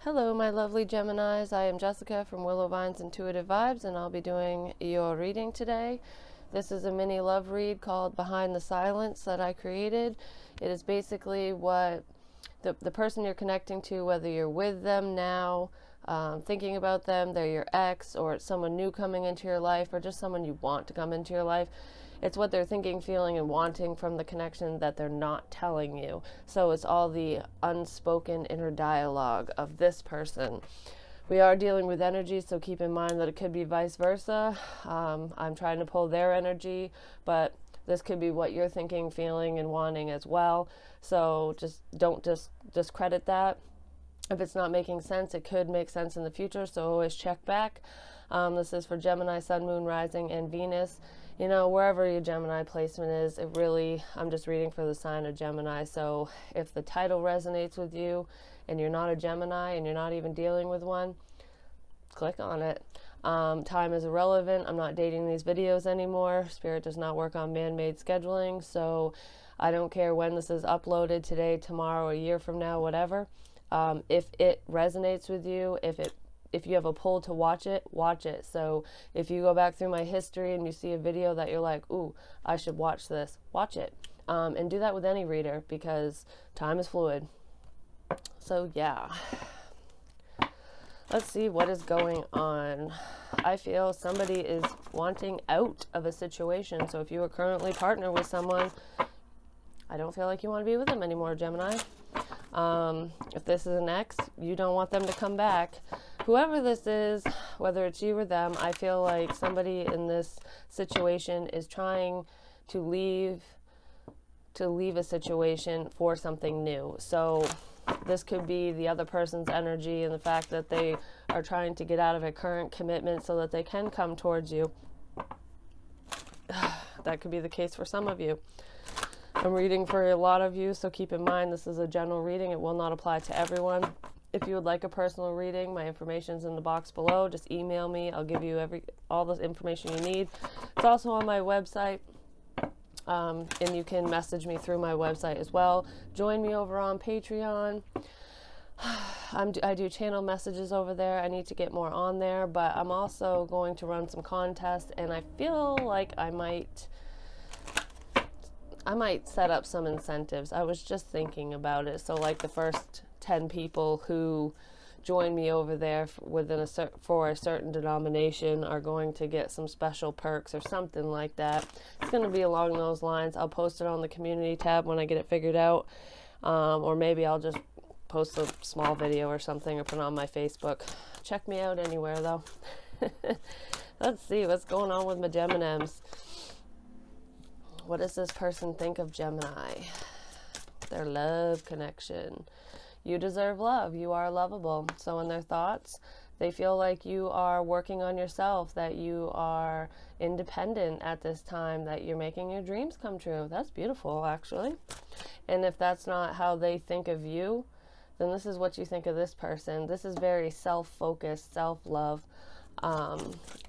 Hello, my lovely Geminis. I am Jessica from Willow Vine's Intuitive Vibes, and I'll be doing your reading today. This is a mini love read called Behind the Silence that I created. It is basically what the person you're connecting to, whether you're with them now, thinking about them, they're your ex, or it's someone new coming into your life, or just someone you want to come into your life. It's what they're thinking, feeling, and wanting from the connection that they're not telling you. So it's all the unspoken inner dialogue of this person. We are dealing with energy, so keep in mind that it could be vice versa. I'm trying to pull their energy, but this could be what you're thinking, feeling, and wanting as well. So just don't discredit that. If it's not making sense, it could make sense in the future, so always check back. This is for Gemini, Sun, Moon, Rising, and Venus. You know, wherever your Gemini placement is, it really, I'm just reading for the sign of Gemini. So if the title resonates with you and you're not a Gemini and you're not even dealing with one, click on it. Time is irrelevant. I'm not dating these videos anymore. Spirit does not work on man-made scheduling, so I don't care when this is uploaded, today, tomorrow, a year from now, whatever. If it resonates with you, if you have a pull to watch it, watch it. So if you go back through my history and you see a video that you're like, ooh, I should watch this, watch it. And do that with any reader because time is fluid. So yeah. Let's see what is going on. I feel somebody is wanting out of a situation. So if you are currently partnered with someone, I don't feel like you want to be with them anymore, Gemini. If this is an ex, you don't want them to come back. Whoever this is, whether it's you or them, I feel like somebody in this situation is trying to leave a situation for something new. So this could be the other person's energy and the fact that they are trying to get out of a current commitment so that they can come towards you. That could be the case for some of you. I'm reading for a lot of you, so keep in mind this is a general reading. It will not apply to everyone. If you would like a personal reading, my information is in the box below. Just email me. I'll give you all the information you need. It's also on my website, and you can message me through my website as well. Join me over on Patreon. I do channel messages over there. I need to get more on there, but I'm also going to run some contests, and I feel like I might set up some incentives. I was just thinking about it. So like the first 10 people who join me over there for a certain denomination are going to get some special perks or something like that. It's going to be along those lines. I'll post it on the community tab when I get it figured out. Or maybe I'll just post a small video or something or put it on my Facebook. Check me out anywhere though. Let's see what's going on with my Geminems. What does this person think of Gemini? Their love connection. You deserve love. You are lovable. So in their thoughts, they feel like you are working on yourself, that you are independent at this time, that you're making your dreams come true. That's beautiful, actually. And if that's not how they think of you, then this is what you think of this person. This is very self-focused, self-love.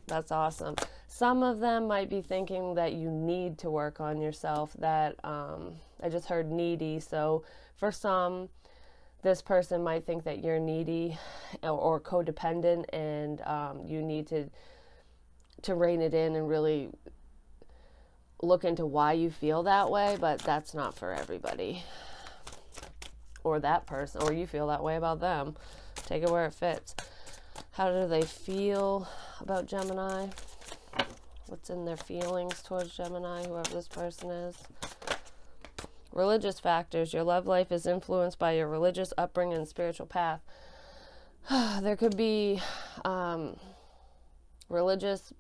That's awesome. Some of them might be thinking that you need to work on yourself, that I just heard needy. So for some, this person might think that you're needy or codependent, and you need to rein it in and really look into why you feel that way, but that's not for everybody. Or that person, or you feel that way about them. Take it where it fits. How do they feel about Gemini? What's in their feelings towards Gemini, whoever this person is? Religious factors. Your love life is influenced by your religious upbringing and spiritual path. There could be religious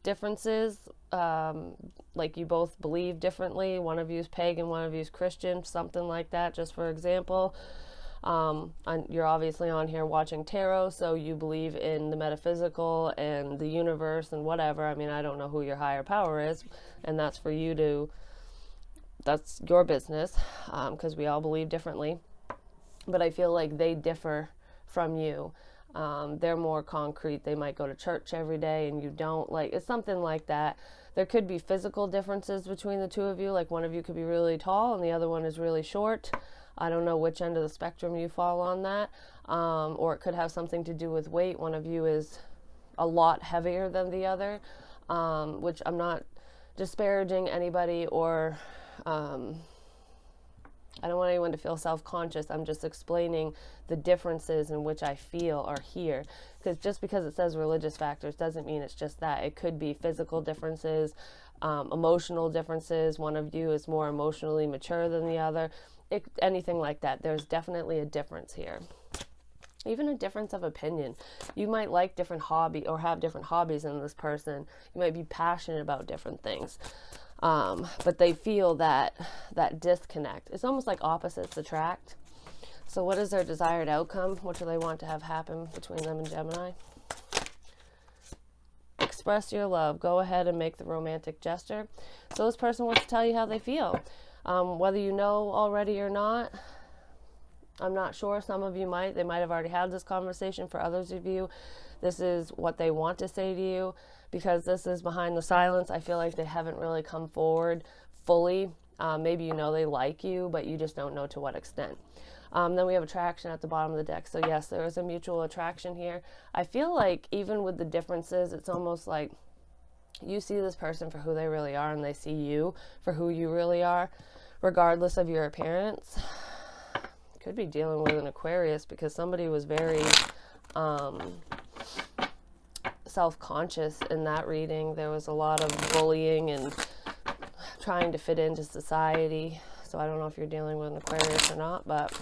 differences, like you both believe differently. One of you is pagan, one of you is Christian, something like that, just for example. You're obviously on here watching tarot, so you believe in the metaphysical and the universe and whatever. I mean, I don't know who your higher power is, and that's for you to, that's your business, because we all believe differently. But I feel like they differ from you. They're more concrete. They might go to church every day and you don't. Like, it's something like that. There could be physical differences between the two of you, like one of you could be really tall and the other one is really short. I don't know which end of the spectrum you fall on that, or it could have something to do with weight. One of you is a lot heavier than the other, which I'm not disparaging anybody, or I don't want anyone to feel self-conscious. I'm just explaining the differences in which I feel are here. Because just because it says religious factors doesn't mean it's just that. It could be physical differences, emotional differences. One of you is more emotionally mature than the other. Anything like that. There's definitely a difference here. Even a difference of opinion. You might like different hobby or have different hobbies than this person. You might be passionate about different things. But they feel that disconnect. It's almost like opposites attract. So what is their desired outcome? What do they want to have happen between them and Gemini? Express your love. Go ahead and make the romantic gesture. So this person wants to tell you how they feel. Whether you know already or not, I'm not sure. Some of you might. They might have already had this conversation. For others of you, this is what they want to say to you. Because this is behind the silence, I feel like they haven't really come forward fully. Maybe you know they like you, but you just don't know to what extent. Then we have attraction at the bottom of the deck. So yes, there is a mutual attraction here. I feel like even with the differences, it's almost like you see this person for who they really are, and they see you for who you really are, regardless of your appearance. Could be dealing with an Aquarius, because somebody was very self-conscious in that reading. There was a lot of bullying and trying to fit into society. So I don't know if you're dealing with an Aquarius or not, but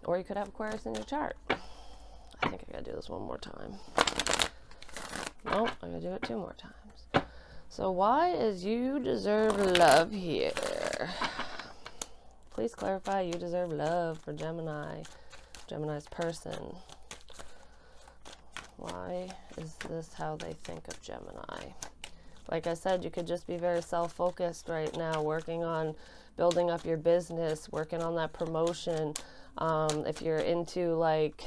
or you could have Aquarius in your chart. I think I gotta do this one more time. Nope, I gotta do it 2 more times. So why is you deserve love here? Please clarify you deserve love for Gemini, Gemini's person. Why is this how they think of Gemini? Like I said, you could just be very self-focused right now, working on building up your business, working on that promotion. If you're into like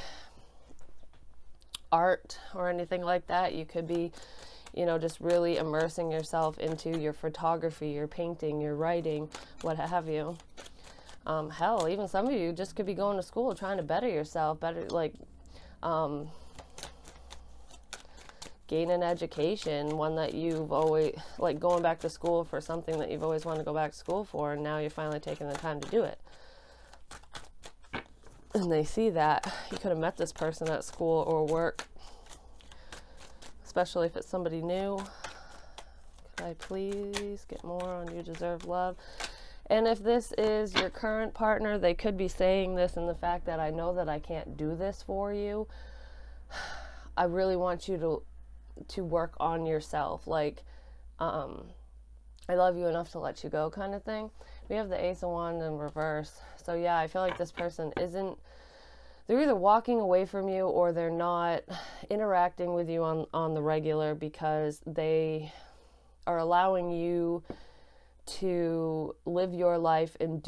art or anything like that, you could be, you know, just really immersing yourself into your photography, your painting, your writing, what have you. Hell, even some of you just could be going to school trying to better yourself, gain an education, one that you've always, like going back to school for something that you've always wanted to go back to school for, and now you're finally taking the time to do it. And they see that. You could have met this person at school or work, especially if it's somebody new. Could I please get more on you deserve love? And if this is your current partner, they could be saying this in the fact that I know that I can't do this for you. I really want you to work on yourself. Like, I love you enough to let you go kind of thing. We have the Ace of Wands in reverse. So yeah, I feel like this person they're either walking away from you or they're not interacting with you on the regular, because they are allowing you to live your life and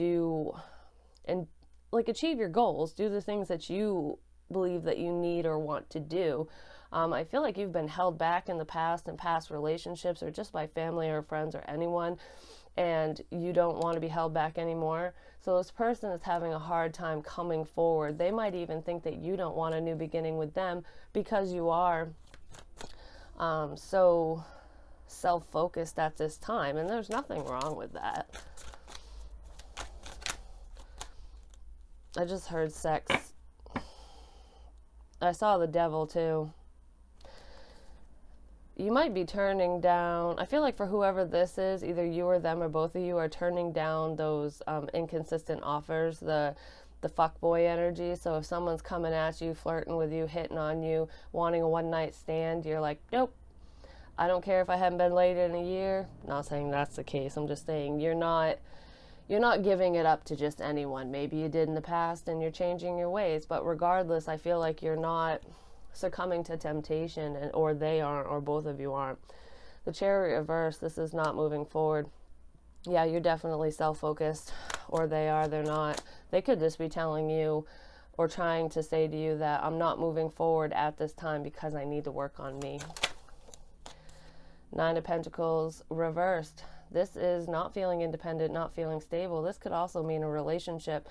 achieve your goals, do the things that you believe that you need or want to do. I feel like you've been held back in the past, in past relationships, or just by family or friends or anyone, and you don't want to be held back anymore. So this person is having a hard time coming forward. They might even think that you don't want a new beginning with them because you are so self-focused at this time, and there's nothing wrong with that. I just heard sex. I saw the devil too. You might be turning down, I feel like for whoever this is, either you or them or both of you are turning down those inconsistent offers, the fuckboy energy. So if someone's coming at you, flirting with you, hitting on you, wanting a one-night stand, you're like, nope. I don't care if I haven't been laid in a year. Not saying that's the case. I'm just saying you're not giving it up to just anyone. Maybe you did in the past and you're changing your ways, but regardless, I feel like you're not succumbing to temptation, or they aren't, or both of you aren't. The Chariot reverse, this is not moving forward. Yeah, you're definitely self-focused, or they're not. They could just be telling you or trying to say to you that I'm not moving forward at this time because I need to work on me. 9 of Pentacles reversed. this is not feeling independent, not feeling stable. This could also mean a relationship.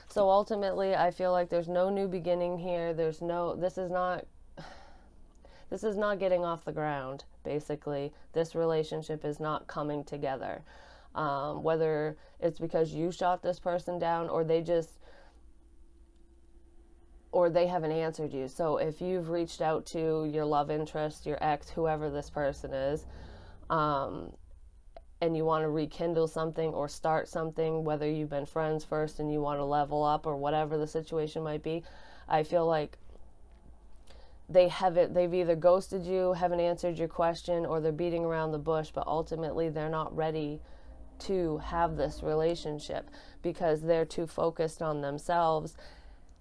So ultimately, I feel like there's no new beginning here. This is not getting off the ground, basically. This relationship is not coming together. Whether it's because you shot this person down or they haven't answered you. So if you've reached out to your love interest, your ex, whoever this person is, and you want to rekindle something or start something, whether you've been friends first and you want to level up or whatever the situation might be, I feel like they've either ghosted you, haven't answered your question, or they're beating around the bush, but ultimately they're not ready to have this relationship because they're too focused on themselves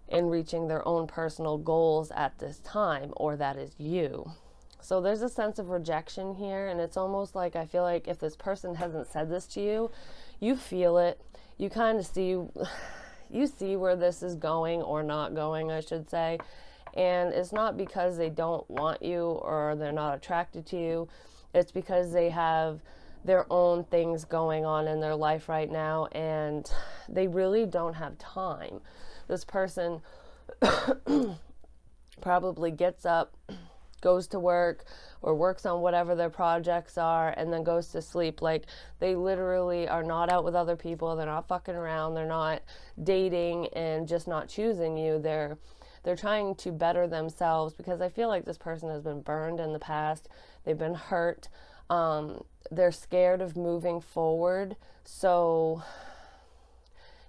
and reaching their own personal goals at this time, or that is you. So there's a sense of rejection here, and it's almost like I feel like if this person hasn't said this to you, you feel it. You kind of see where this is going, or not going, I should say. And it's not because they don't want you or they're not attracted to you. It's because they have their own things going on in their life right now, and they really don't have time. This person probably gets up, goes to work, or works on whatever their projects are, and then goes to sleep. Like, they literally are not out with other people. They're not fucking around. They're not dating and just not choosing you. They're trying to better themselves, because I feel like this person has been burned in the past. They've been hurt. They're scared of moving forward. So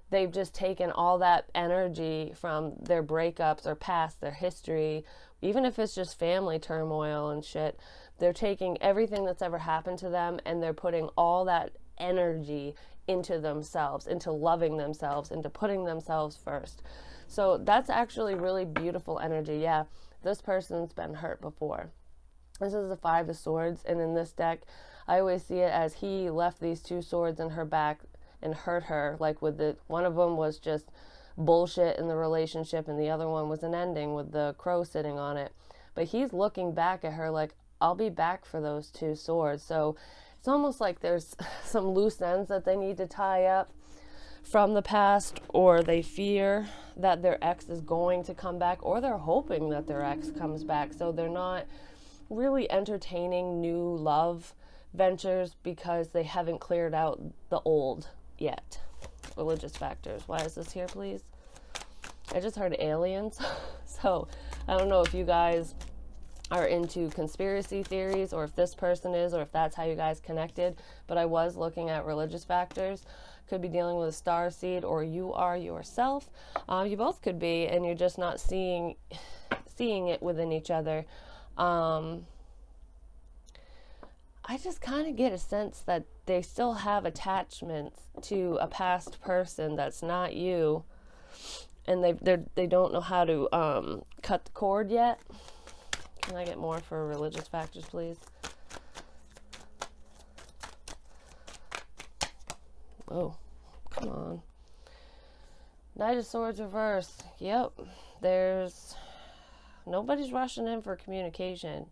they've just taken all that energy from their breakups or past, their history, even if it's just family turmoil and shit. They're taking everything that's ever happened to them and they're putting all that energy into themselves, into loving themselves, into putting themselves first. So that's actually really beautiful energy. Yeah, this person's been hurt before. This is the Five of Swords, and in this deck, I always see it as he left these two swords in her back and hurt her. Like, one of them was just bullshit in the relationship, and the other one was an ending with the crow sitting on it. But he's looking back at her like, I'll be back for those two swords. So it's almost like there's some loose ends that they need to tie up from the past, or they fear that their ex is going to come back, or they're hoping that their ex comes back. So they're not really entertaining new love ventures because they haven't cleared out the old yet. Religious factors. Why is this here, please? I just heard aliens. So I don't know if you guys are into conspiracy theories, or if this person is, or if that's how you guys connected, but I was looking at religious factors. Could be dealing with a star seed, or you are yourself. You both could be, and you're just not seeing it within each other. I just kind of get a sense that they still have attachments to a past person that's not you, and they don't know how to cut the cord yet. Can I get more for religious factors, please? Oh, come on. Knight of Swords reverse. Yep. Nobody's rushing in for communication.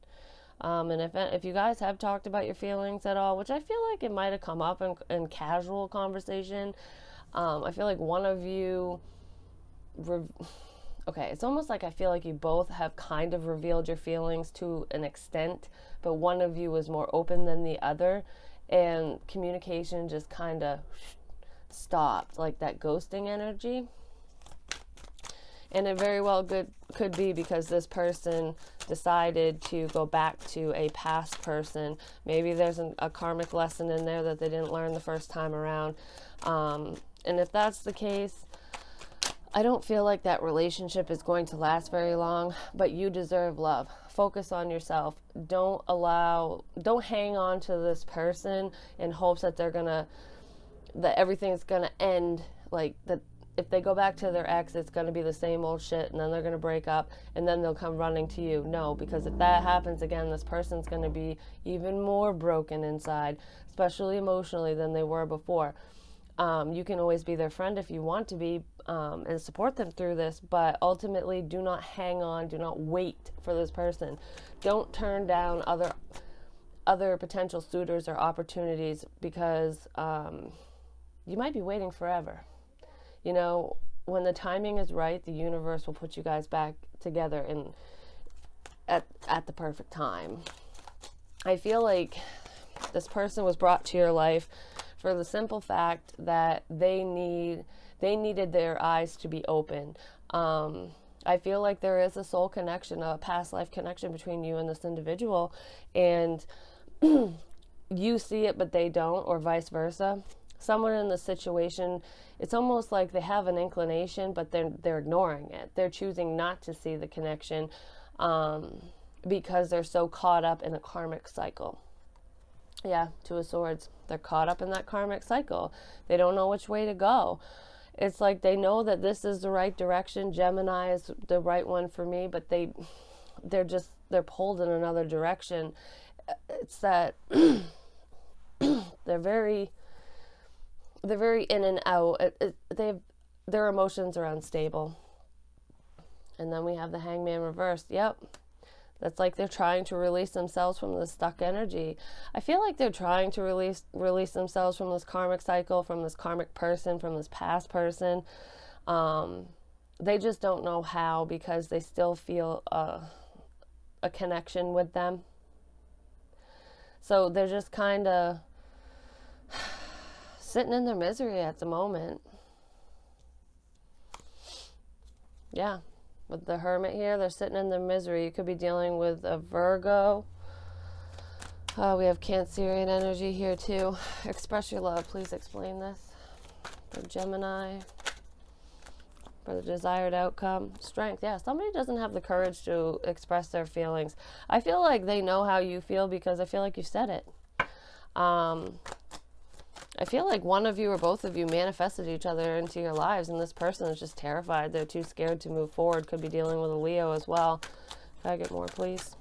And if you guys have talked about your feelings at all, which I feel like it might have come up in casual conversation, I feel like one of you... Okay, it's almost like I feel like you both have kind of revealed your feelings to an extent, but one of you was more open than the other, and communication just kind of stopped, like that ghosting energy. And it very well could be because this person decided to go back to a past person. Maybe there's a karmic lesson in there that they didn't learn the first time around. And if that's the case, I don't feel like that relationship is going to last very long, but you deserve love. Focus on yourself. Don't hang on to this person in hopes that that everything's gonna end, like that. If they go back to their ex, it's going to be the same old shit, and then they're going to break up, and then they'll come running to you. No, because if that happens again, this person's going to be even more broken inside, especially emotionally, than they were before. You can always be their friend if you want to be, and support them through this, but ultimately do not hang on, do not wait for this person. Don't turn down other potential suitors or opportunities, because you might be waiting forever. You know, when the timing is right, the universe will put you guys back together in at the perfect time. I feel like this person was brought to your life for the simple fact that they needed their eyes to be open. I feel like there is a soul connection, a past life connection between you and this individual, and you see it but they don't, or vice versa. Someone in the situation, it's almost like they have an inclination, but they're ignoring it. They're choosing not to see the connection because they're so caught up in a karmic cycle. Yeah, Two of Swords. They're caught up in that karmic cycle. They don't know which way to go. It's like they know that this is the right direction. Gemini is the right one for me, but they're pulled in another direction. It's that they're very in and out. Their emotions are unstable. And then we have the Hangman reversed. Yep. That's like they're trying to release themselves from the stuck energy. I feel like they're trying to release themselves from this karmic cycle, from this karmic person, from this past person. They just don't know how, because they still feel a connection with them. So they're just kind of sitting in their misery at the moment. Yeah. With the Hermit here, they're sitting in their misery. You could be dealing with a Virgo. We have Cancerian energy here too. Express your love. Please explain this. For Gemini. For the desired outcome. Strength. Yeah, somebody doesn't have the courage to express their feelings. I feel like they know how you feel because I feel like you said it. I feel like one of you or both of you manifested each other into your lives, and this person is just terrified. They're too scared to move forward. Could be dealing with a Leo as well. Can I get more, please?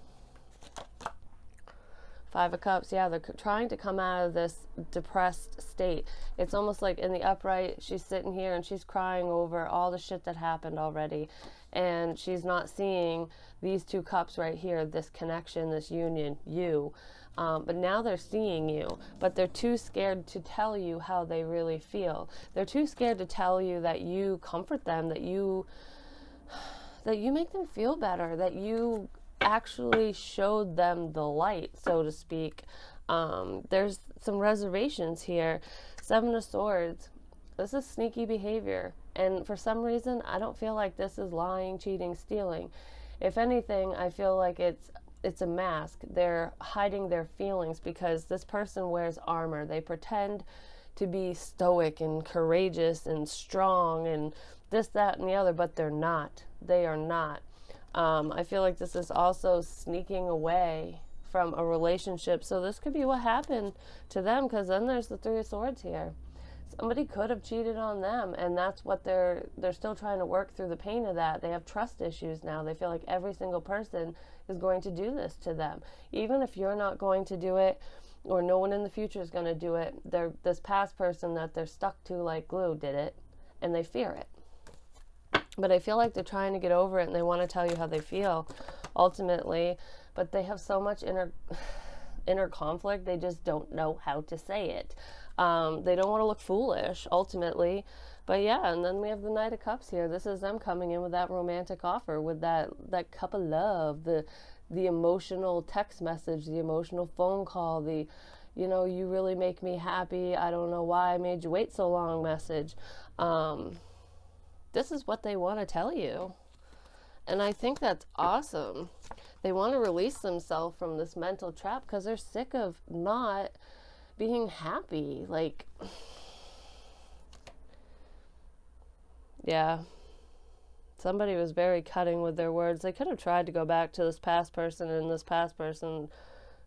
Five of Cups. Yeah, they're trying to come out of this depressed state. It's almost like in the upright, she's sitting here and she's crying over all the shit that happened already. And she's not seeing these two cups right here, this connection, this union, you. But now they're seeing you, but they're too scared to tell you how they really feel. They're too scared to tell you that you comfort them, that you make them feel better, that you actually showed them the light, so to speak. There's some reservations here. Seven of Swords. This is sneaky behavior. And for some reason, I don't feel like this is lying, cheating, stealing. If anything, I feel like it's a mask. They're hiding their feelings because this person wears armor. They pretend to be stoic and courageous and strong and this, that, and the other, but they're not. They are not. I feel like this is also sneaking away from a relationship. So this could be what happened to them, because then there's the Three of Swords here. Somebody could have cheated on them, and that's what they're still trying to work through the pain of that. They have trust issues now. They feel like every single person is going to do this to them. Even if you're not going to do it, or no one in the future is going to do it, this past person that they're stuck to like glue did it, and they fear it. But I feel like they're trying to get over it, and they want to tell you how they feel ultimately, but they have so much inner conflict, they just don't know how to say it. They don't want to look foolish ultimately. But yeah, and then we have the Knight of Cups here. This is them coming in with that romantic offer, with that cup of love, the emotional text message, the emotional phone call, the, you know, you really make me happy, I don't know why I made you wait so long message. This is what they want to tell you. And I think that's awesome. They want to release themselves from this mental trap because they're sick of not being happy. Like, yeah. Somebody was very cutting with their words. They could have tried to go back to this past person, and this past person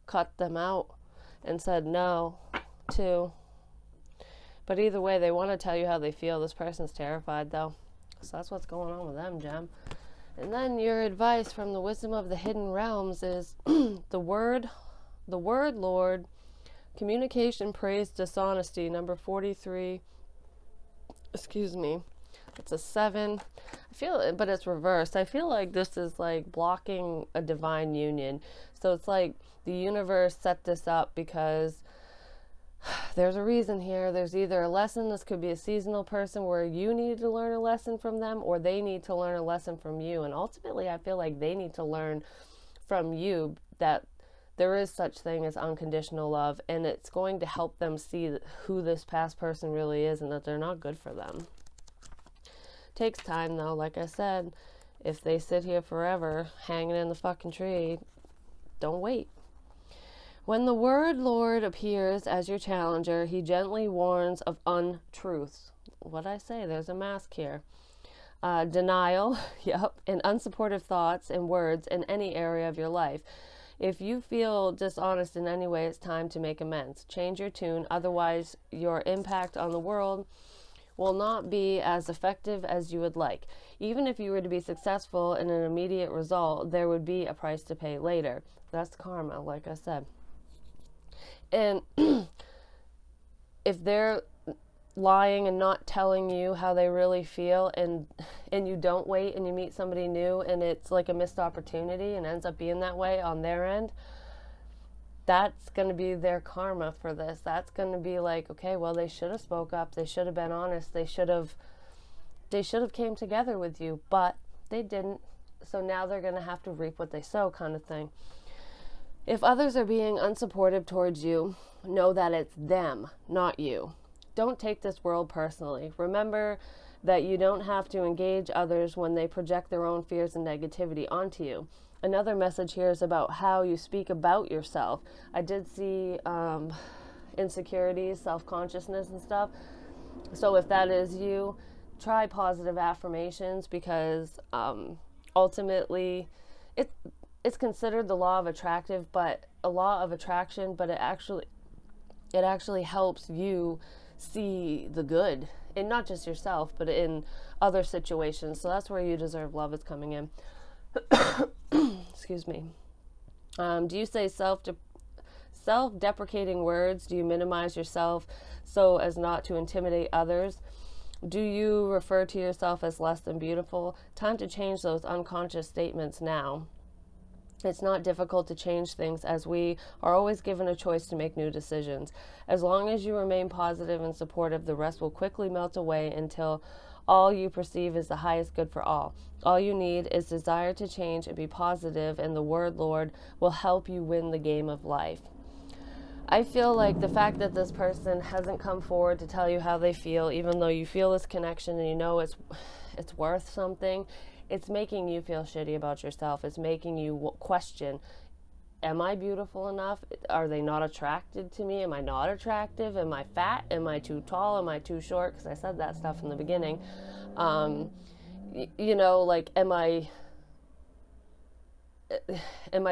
cut them out and said no too. But either way, they want to tell you how they feel. This person's terrified though. So that's what's going on with them, Gem. And then your advice from the Wisdom of the Hidden Realms is the word Lord, communication, praise, dishonesty, number 43. Excuse me. It's a 7. I feel, but it's reversed. I feel like this is like blocking a divine union. So it's like the universe set this up because there's a reason here. There's either a lesson, this could be a seasonal person where you need to learn a lesson from them, or they need to learn a lesson from you. And ultimately, I feel like they need to learn from you that there is such thing as unconditional love, and it's going to help them see who this past person really is and that they're not good for them. Takes time though, like I said. If they sit here forever hanging in the fucking tree, don't wait. When the word Lord appears as your challenger, he gently warns of untruths. What'd I say? There's a mask here. Denial, yep, and unsupportive thoughts and words in any area of your life. If you feel dishonest in any way, it's time to make amends. Change your tune, otherwise your impact on the world will not be as effective as you would like. Even if you were to be successful in an immediate result, there would be a price to pay later. That's karma, like I said. And if they're lying and not telling you how they really feel, and you don't wait and you meet somebody new and it's like a missed opportunity and ends up being that way on their end, that's going to be their karma for this. That's going to be like, okay, well, they should have spoke up, they should have been honest, they should have came together with you, but they didn't. So now they're going to have to reap what they sow, kind of thing. If others are being unsupportive towards you, know that it's them, not you. Don't take this world personally. Remember that you don't have to engage others when they project their own fears and negativity onto you. Another message here is about how you speak about yourself. I did see insecurities, self-consciousness and stuff. So if that is you, try positive affirmations, because ultimately it's considered the law of attraction, but it actually helps you see the good in not just yourself, but in other situations. So that's where you deserve love is coming in. Excuse me. Do you say self-deprecating words? Do you minimize yourself so as not to intimidate others? Do you refer to yourself as less than beautiful? Time to change those unconscious statements now. It's not difficult to change things, as we are always given a choice to make new decisions. As long as you remain positive and supportive, the rest will quickly melt away until all you perceive is the highest good for all. All you need is desire to change and be positive, and the word Lord will help you win the game of life. I feel like the fact that this person hasn't come forward to tell you how they feel, even though you feel this connection and you know it's worth something, it's making you feel shitty about yourself. It's making you question, am I beautiful enough? Are they not attracted to me? Am I not attractive? Am I fat? Am I too tall? Am I too short? Because I said that stuff in the beginning. Like, am I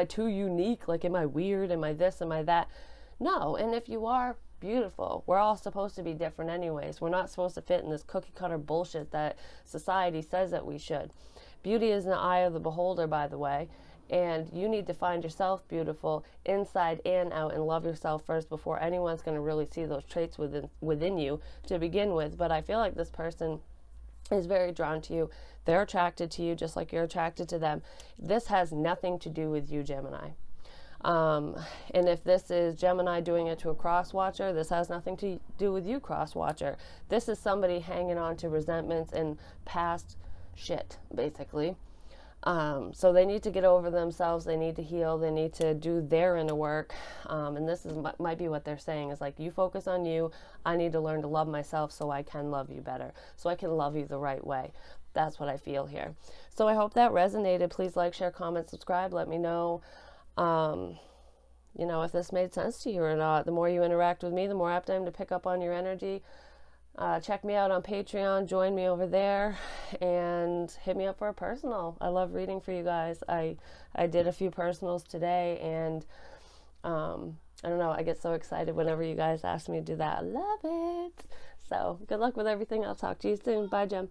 too unique? Like, am I weird? Am I this? Am I that? No. And if you are, beautiful. We're all supposed to be different anyways. We're not supposed to fit in this cookie cutter bullshit that society says that we should. Beauty is in the eye of the beholder, by the way, and you need to find yourself beautiful inside and out and love yourself first before anyone's going to really see those traits within you to begin with. But I feel like this person is very drawn to you. They're attracted to you just like you're attracted to them. This has nothing to do with you, Gemini. And if this is Gemini doing it to a cross-watcher, this has nothing to do with you, cross-watcher. This is somebody hanging on to resentments and past shit, basically. So they need to get over themselves. They need to heal. They need to do their inner work. And this might be what they're saying is like, you focus on you. I need to learn to love myself so I can love you better, so I can love you the right way. That's what I feel here. So I hope that resonated. Please like, share, comment, subscribe. Let me know, if this made sense to you or not. The more you interact with me, the more apt I am to pick up on your energy. Check me out on Patreon, join me over there, and hit me up for a personal. I love reading for you guys. I did a few personals today, and I don't know, I get so excited whenever you guys ask me to do that. I love it. So good luck with everything. I'll talk to you soon. Bye, Gem.